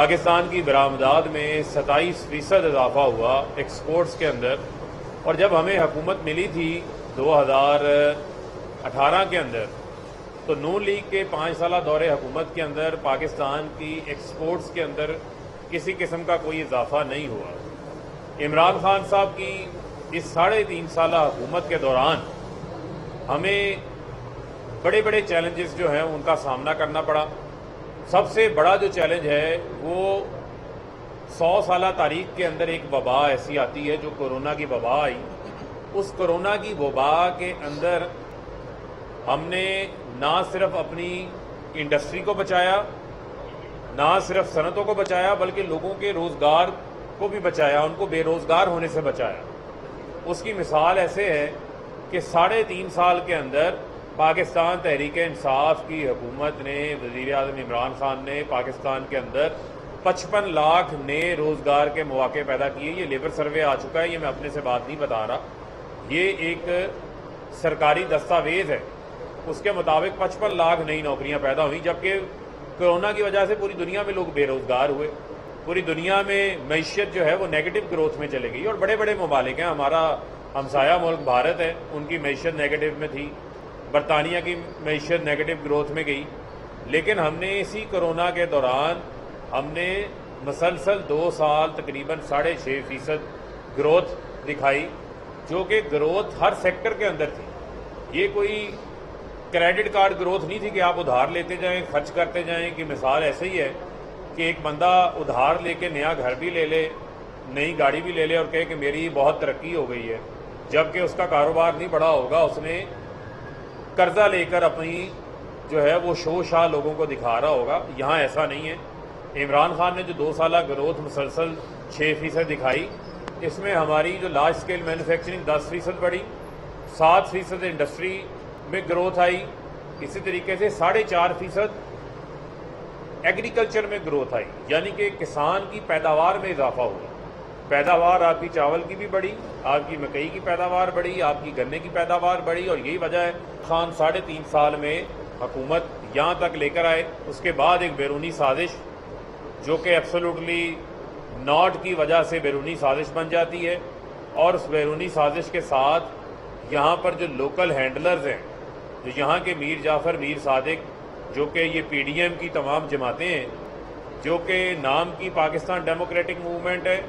پاکستان کی برآمدات میں 27% اضافہ ہوا ایکسپورٹس کے اندر، اور جب ہمیں حکومت ملی تھی 2018 کے اندر تو نون لیگ کے 5 سالہ دور حکومت کے اندر پاکستان کی ایکسپورٹس کے اندر کسی قسم کا کوئی اضافہ نہیں ہوا۔ عمران خان صاحب کی اس 3.5 سالہ حکومت کے دوران ہمیں بڑے بڑے چیلنجز جو ہیں ان کا سامنا کرنا پڑا۔ سب سے بڑا جو چیلنج ہے وہ 100 سالہ تاریخ کے اندر ایک وبا ایسی آتی ہے جو کورونا کی وبا آئی۔ اس کورونا کی وبا کے اندر ہم نے نہ صرف اپنی انڈسٹری کو بچایا، نہ صرف صنعتوں کو بچایا، بلکہ لوگوں کے روزگار کو بھی بچایا، ان کو بے روزگار ہونے سے بچایا۔ اس کی مثال ایسے ہے کہ 3.5 سال کے اندر پاکستان تحریک انصاف کی حکومت نے، وزیر اعظم عمران خان نے پاکستان کے اندر 55 لاکھ نئے روزگار کے مواقع پیدا کیے۔ یہ لیبر سروے آ چکا ہے، یہ میں اپنے سے بات نہیں بتا رہا، یہ ایک سرکاری دستاویز ہے۔ اس کے مطابق 55 لاکھ نئی نوکریاں پیدا ہوئیں، جبکہ کورونا کی وجہ سے پوری دنیا میں لوگ بے روزگار ہوئے، پوری دنیا میں معیشت جو ہے وہ نیگیٹو گروتھ میں چلے گئی، اور بڑے بڑے ممالک ہیں، ہمارا ہمسایہ ملک بھارت ہے، ان کی معیشت نیگیٹو میں تھی، برطانیہ کی معیشت نیگیٹو گروتھ میں گئی۔ لیکن ہم نے اسی کورونا کے دوران ہم نے مسلسل 2 سال تقریباً 6.5% گروتھ دکھائی، جو کہ گروتھ ہر سیکٹر کے اندر تھی۔ یہ کوئی کریڈٹ کارڈ گروتھ نہیں تھی کہ آپ ادھار لیتے جائیں خرچ کرتے جائیں، کہ مثال ایسے ہی ہے کہ ایک بندہ ادھار لے کے نیا گھر بھی لے لے، نئی گاڑی بھی لے لے اور کہے کہ میری بہت ترقی ہو گئی ہے، جبکہ اس کا کاروبار نہیں بڑا ہوگا، اس نے قرضہ لے کر اپنی جو ہے وہ شو شاہ لوگوں کو دکھا رہا ہوگا۔ یہاں ایسا نہیں ہے۔ عمران خان نے جو 2 سالہ گروتھ مسلسل 6% دکھائی، اس میں ہماری جو لارج اسکیل مینوفیکچرنگ 10% بڑھی، 7% انڈسٹری میں گروتھ آئی، اسی طریقے سے 4.5% ایگریکلچر میں گروتھ آئی، یعنی کہ کسان کی پیداوار میں اضافہ ہوا۔ پیداوار آپ کی چاول کی بھی بڑھی، آپ کی مکئی کی پیداوار بڑھی، آپ کی گنے کی پیداوار بڑھی، اور یہی وجہ ہے خان 3.5 سال میں حکومت یہاں تک لے کر آئے۔ اس کے بعد ایک بیرونی سازش جو کہ ایبسولوٹلی ناٹ کی وجہ سے بیرونی سازش بن جاتی ہے، اور اس بیرونی سازش کے ساتھ یہاں پر جو لوکل ہینڈلرز ہیں، جو یہاں کے میر جعفر، میر صادق، جو کہ یہ پی ڈی ایم کی تمام جماعتیں ہیں، جو کہ نام کی پاکستان ڈیموکریٹک موومنٹ ہے،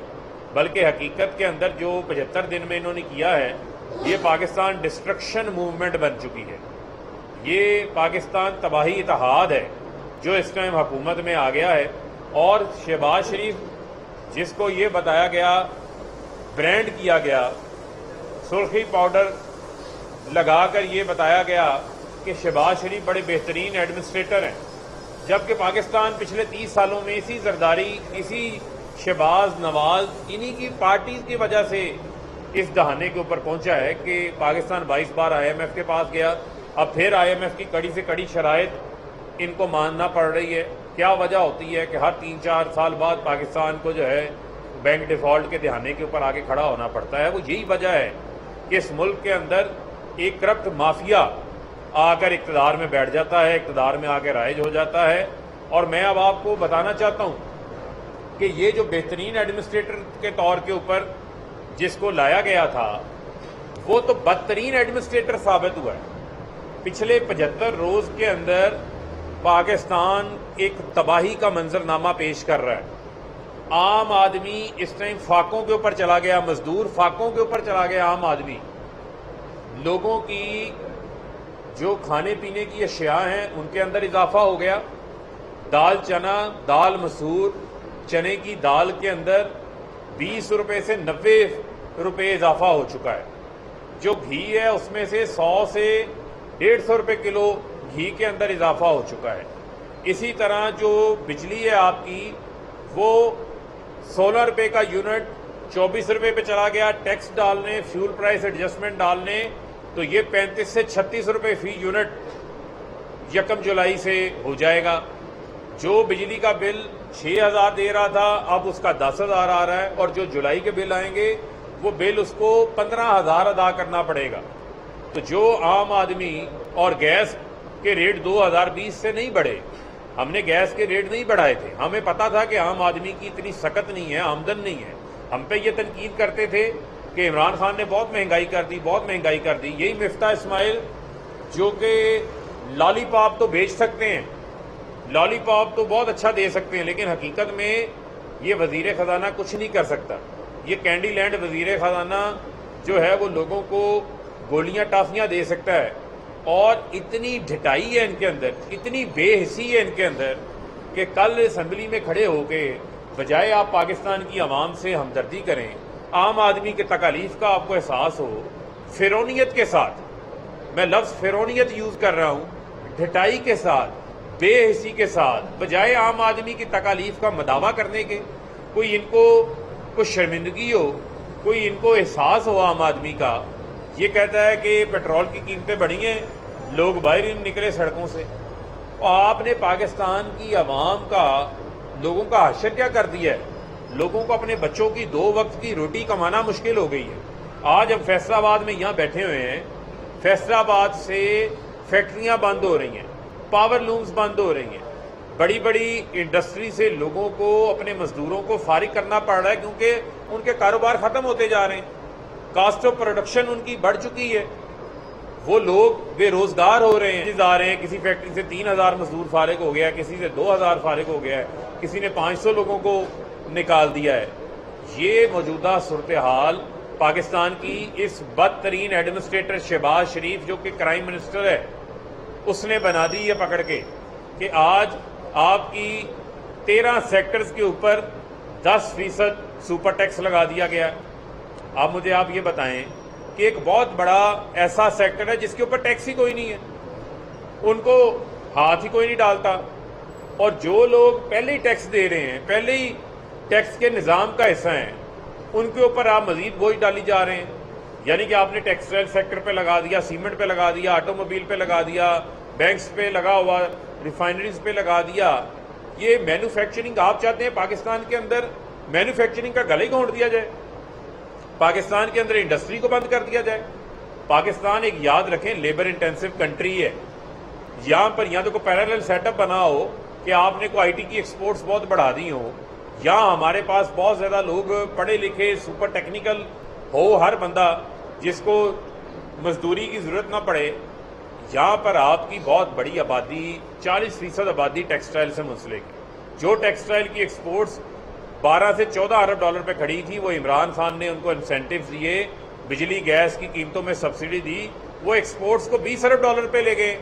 بلکہ حقیقت کے اندر جو 75 دن میں انہوں نے کیا ہے، یہ پاکستان ڈسٹرکشن موومنٹ بن چکی ہے۔ یہ پاکستان تباہی اتحاد ہے جو اس ٹائم حکومت میں آ گیا ہے، اور شہباز شریف جس کو یہ بتایا گیا، برانڈ کیا گیا، سرخی پاؤڈر لگا کر یہ بتایا گیا کہ شہباز شریف بڑے بہترین ایڈمنسٹریٹر ہیں، جبکہ پاکستان پچھلے 30 سالوں میں اسی زرداری، اسی شہباز، نواز، انہی کی پارٹیز کی وجہ سے اس دہانے کے اوپر پہنچا ہے کہ پاکستان 22 بار IMF کے پاس گیا، اب پھر IMF کی کڑی سے کڑی شرائط ان کو ماننا پڑ رہی ہے۔ کیا وجہ ہوتی ہے کہ ہر 3-4 سال بعد پاکستان کو جو ہے بینک ڈیفالٹ کے دہانے کے اوپر آگے کھڑا ہونا پڑتا ہے؟ وہ یہی وجہ ہے کہ اس ملک کے اندر ایک کرپٹ مافیا آ کر اقتدار میں بیٹھ جاتا ہے، اقتدار میں آ کے رائج ہو جاتا ہے۔ اور میں اب آپ کو بتانا چاہتا ہوں کہ یہ جو بہترین ایڈمنسٹریٹر کے طور کے اوپر جس کو لایا گیا تھا، وہ تو بدترین ایڈمنسٹریٹر ثابت ہوا ہے۔ پچھلے 75 روز کے اندر پاکستان ایک تباہی کا منظرنامہ پیش کر رہا ہے۔ عام آدمی اس ٹائم فاقوں کے اوپر چلا گیا، مزدور فاقوں کے اوپر چلا گیا، عام آدمی، لوگوں کی جو کھانے پینے کی اشیاء ہیں ان کے اندر اضافہ ہو گیا۔ دال چنا، دال مسور، چنے کی دال کے اندر 20 روپے سے 90 روپے اضافہ ہو چکا ہے۔ جو گھی ہے اس میں سے 100 سے 150 روپے کلو گھی کے اندر اضافہ ہو چکا ہے۔ اسی طرح جو بجلی ہے آپ کی، وہ 16 روپے کا یونٹ 24 روپے پہ چلا گیا۔ ٹیکس ڈالنے، فیول پرائس ایڈجسٹمنٹ ڈالنے تو یہ 35 سے 36 روپے فی یونٹ 1 جولائی سے ہو جائے گا۔ جو بجلی کا بل 6,000 دے رہا تھا، اب اس کا 10,000 آ رہا ہے، اور جو جولائی کے بل آئیں گے وہ بل اس کو 15,000 ادا کرنا پڑے گا۔ تو جو عام آدمی، اور گیس کے ریٹ 2020 سے نہیں بڑھے، ہم نے گیس کے ریٹ نہیں بڑھائے تھے. ہمیں پتا تھا کہ عام آدمی کی اتنی سکت نہیں ہے, آمدن نہیں ہے. ہم پہ یہ تنقید کرتے تھے کہ عمران خان نے بہت مہنگائی کر دی, بہت مہنگائی کر دی. یہی مفتاح اسماعیل جو کہ لالی پاپ تو بیچ سکتے ہیں, لالی پاپ تو بہت اچھا دے سکتے ہیں, لیکن حقیقت میں یہ وزیر خزانہ کچھ نہیں کر سکتا. یہ کینڈی لینڈ وزیر خزانہ جو ہے وہ لوگوں کو گولیاں ٹافیاں دے سکتا ہے. اور اتنی ڈھٹائی ہے ان کے اندر, اتنی بے حسی ہے ان کے اندر کہ کل اسمبلی میں کھڑے ہو کے بجائے آپ پاکستان کی عوام سے ہمدردی کریں, عام آدمی کے تکالیف کا آپ کو احساس ہو, فرونیت کے ساتھ, میں لفظ فرونیت یوز کر رہا ہوں, ڈھٹائی کے ساتھ, بے حسی کے ساتھ, بجائے عام آدمی کی تکالیف کا مداوع کرنے کے, کوئی ان کو کوئی شرمندگی ہو, کوئی ان کو احساس ہو عام آدمی کا, یہ کہتا ہے کہ پیٹرول کی قیمتیں بڑھی ہیں, لوگ باہر ہی نکلے سڑکوں سے. اور آپ نے پاکستان کی عوام کا, لوگوں کا حشر کیا کر دیا ہے. لوگوں کو اپنے بچوں کی 2 وقت کی روٹی کمانا مشکل ہو گئی ہے. آج ہم فیصل آباد میں یہاں بیٹھے ہوئے ہیں, فیصل آباد سے فیکٹریاں بند ہو رہی ہیں, پاور لومز بند ہو رہی ہیں, بڑی بڑی انڈسٹری سے لوگوں کو, اپنے مزدوروں کو فارغ کرنا پڑ رہا ہے کیونکہ ان کے کاروبار ختم ہوتے جا رہے ہیں, کاسٹ آف پروڈکشن ان کی بڑھ چکی ہے, وہ لوگ بے روزگار ہو رہے ہیں. کسی فیکٹری سے 3000 مزدور فارغ ہو گیا ہے, کسی سے 2000 فارغ ہو گیا ہے, کسی نے 500 لوگوں کو نکال دیا ہے. یہ موجودہ صورتحال پاکستان کی اس بدترین ایڈمنسٹریٹر شہباز شریف جو کہ کرائم منسٹر ہے, اس نے بنا دی ہے پکڑ کے کہ آج آپ کی 13 سیکٹرز کے اوپر 10% سپر ٹیکس لگا دیا گیا ہے. اب مجھے آپ یہ بتائیں کہ ایک بہت بڑا ایسا سیکٹر ہے جس کے اوپر ٹیکس ہی کوئی نہیں ہے, ان کو ہاتھ ہی کوئی نہیں ڈالتا, اور جو لوگ پہلے ہی ٹیکس دے رہے ہیں, پہلے ہی ٹیکس کے نظام کا حصہ ہیں, ان کے اوپر آپ مزید بوجھ ڈالی جا رہے ہیں. یعنی کہ آپ نے ٹیکسٹائل سیکٹر پہ لگا دیا, سیمنٹ پہ لگا دیا, آٹو موبائل پہ لگا دیا, بینکس پہ لگا ہوا, ریفائنریز پہ لگا دیا. یہ مینوفیکچرنگ آپ چاہتے ہیں پاکستان کے اندر مینوفیکچرنگ کا گلا ہی گھونٹ دیا جائے, پاکستان کے اندر انڈسٹری کو بند کر دیا جائے. پاکستان ایک یاد رکھیں لیبر انٹینسو کنٹری ہے, یہاں پر یا تو کوئی پیرالل سیٹ اپ بنا ہو کہ آپ نے کوئی آئی ٹی کی ایکسپورٹس بہت بڑھا دی ہوں, یا ہمارے پاس بہت زیادہ لوگ پڑھے لکھے سپر ٹیکنیکل ہو, ہر بندہ جس کو مزدوری کی ضرورت نہ پڑے. یہاں پر آپ کی بہت بڑی آبادی, 40% آبادی ٹیکسٹائل سے منسلک ہے. جو ٹیکسٹائل کی ایکسپورٹس 12 سے 14 ارب ڈالر پہ کھڑی تھی, وہ عمران خان نے ان کو انسینٹیوز دیے, بجلی گیس کی قیمتوں میں سبسڈی دی, وہ ایکسپورٹس کو 20 ارب ڈالر پہ لے گئے.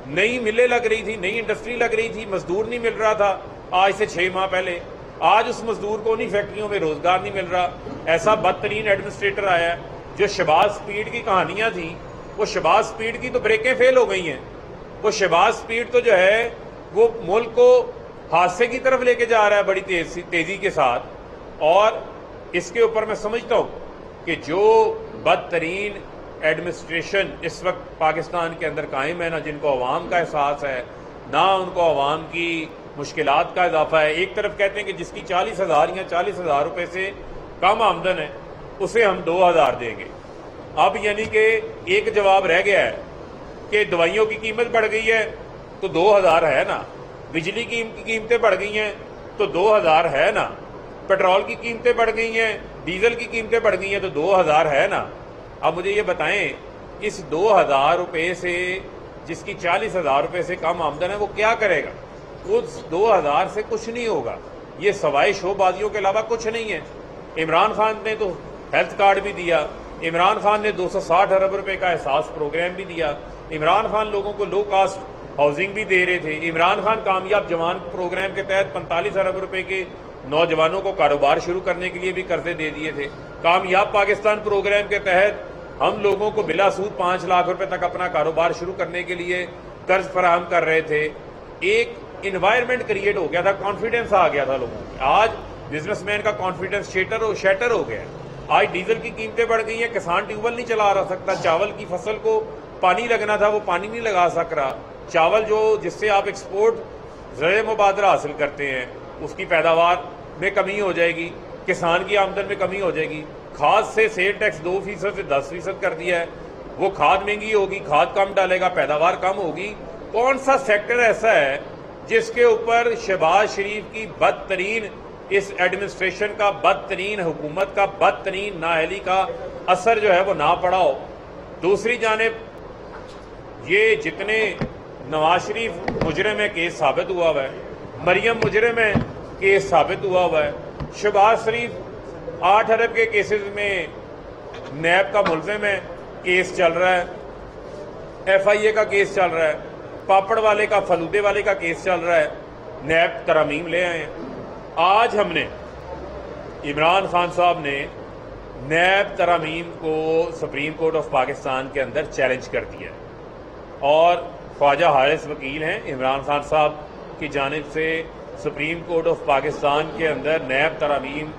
نئی ملیں لگ رہی تھی, نئی انڈسٹری لگ رہی تھی, مزدور نہیں مل رہا تھا آج سے 6 ماہ پہلے. آج اس مزدور کو انہی فیکٹریوں میں روزگار نہیں مل رہا. ایسا بدترین ایڈمنسٹریٹر آیا ہے. جو شہباز سپیڈ کی کہانیاں تھیں, وہ شہباز سپیڈ کی تو بریکیں فیل ہو گئی ہیں. وہ شہباز سپیڈ تو جو ہے وہ ملک کو حادثے کی طرف لے کے جا رہا ہے بڑی تیزی کے ساتھ. اور اس کے اوپر میں سمجھتا ہوں کہ جو بدترین ایڈمنسٹریشن اس وقت پاکستان کے اندر قائم ہے, نہ جن کو عوام کا احساس ہے, نہ ان کو عوام کی مشکلات کا اضافہ ہے. ایک طرف کہتے ہیں کہ جس کی 40,000 یا 40,000 روپے سے کم آمدن ہے اسے ہم 2,000 دیں گے. اب یعنی کہ ایک جواب رہ گیا ہے کہ دوائیوں کی قیمت بڑھ گئی ہے تو 2,000 ہے نا, بجلی کی قیمتیں بڑھ گئی ہیں تو 2,000 ہے نا, پیٹرول کی قیمتیں بڑھ گئی ہیں, ڈیزل کی قیمتیں بڑھ گئی ہیں تو 2,000 ہے نا. اب مجھے یہ بتائیں اس 2,000 روپے سے, جس کی 40,000 روپے سے کم آمدن ہے, وہ کیا کرے گا؟ اس 2,000 سے کچھ نہیں ہوگا. یہ سوائے شو بازیوں کے علاوہ کچھ نہیں ہے. عمران خان نے تو ہیلتھ کارڈ بھی دیا, عمران خان نے 260 ارب روپے کا احساس پروگرام بھی دیا, عمران خان لوگوں کو لو کاسٹ ہاؤسنگ بھی دے رہے تھے, عمران خان کامیاب جوان پروگرام کے تحت 45 ارب روپے کے نوجوانوں کو کاروبار شروع کرنے کے لیے بھی قرضے دے دیے تھے. کامیاب پاکستان پروگرام کے تحت ہم لوگوں کو بلا سود 5 لاکھ روپے تک اپنا کاروبار شروع کرنے کے لیے قرض فراہم کر رہے تھے. ایک انوائرمنٹ کریٹ ہو گیا تھا, کانفیڈنس آ گیا تھا لوگوں میں. آج بزنس مین کا کانفیڈنس شیٹر ہو گیا ہے. آج ڈیزل کی قیمتیں بڑھ گئی ہیں, کسان ٹیوب ویل نہیں چلا رہا سکتا, چاول کی فصل کو پانی لگنا تھا وہ پانی نہیں لگا سک رہا. چاول جس سے آپ ایکسپورٹ زر مبادلہ حاصل کرتے ہیں اس کی پیداوار میں کمی ہو جائے گی, کسان کی آمدن میں کمی ہو جائے گی. کھاد سے سیل ٹیکس 2% سے 10% کر دیا ہے, وہ کھاد مہنگی ہوگی, کھاد کم ڈالے گا, پیداوار کم ہوگی. کون سا سیکٹر ایسا ہے جس کے اوپر شہباز شریف کی بدترین اس ایڈمنسٹریشن کا بدترین حکومت کا بدترین نااہلی کا اثر جو ہے وہ نہ پڑا ہو. دوسری جانب یہ جتنے نواز شریف مجرم ہے کیس ثابت ہوا ہوا ہے, مریم مجرم ہے کیس ثابت ہوا ہوا ہے, شہباز شریف 8 ارب کے کیسز میں نیب کا ملزم ہے کیس چل رہا ہے, ایف آئی اے کا کیس چل رہا ہے, پاپڑ والے کا فلودے والے کا کیس چل رہا ہے, نیب ترامیم لے آئے ہیں. آج ہم نے عمران خان صاحب نے نیب ترامیم کو سپریم کورٹ آف پاکستان کے اندر چیلنج کر دیا ہے, اور خواجہ حارث وکیل ہیں عمران خان صاحب کی جانب سے سپریم کورٹ آف پاکستان کے اندر نیب ترامیم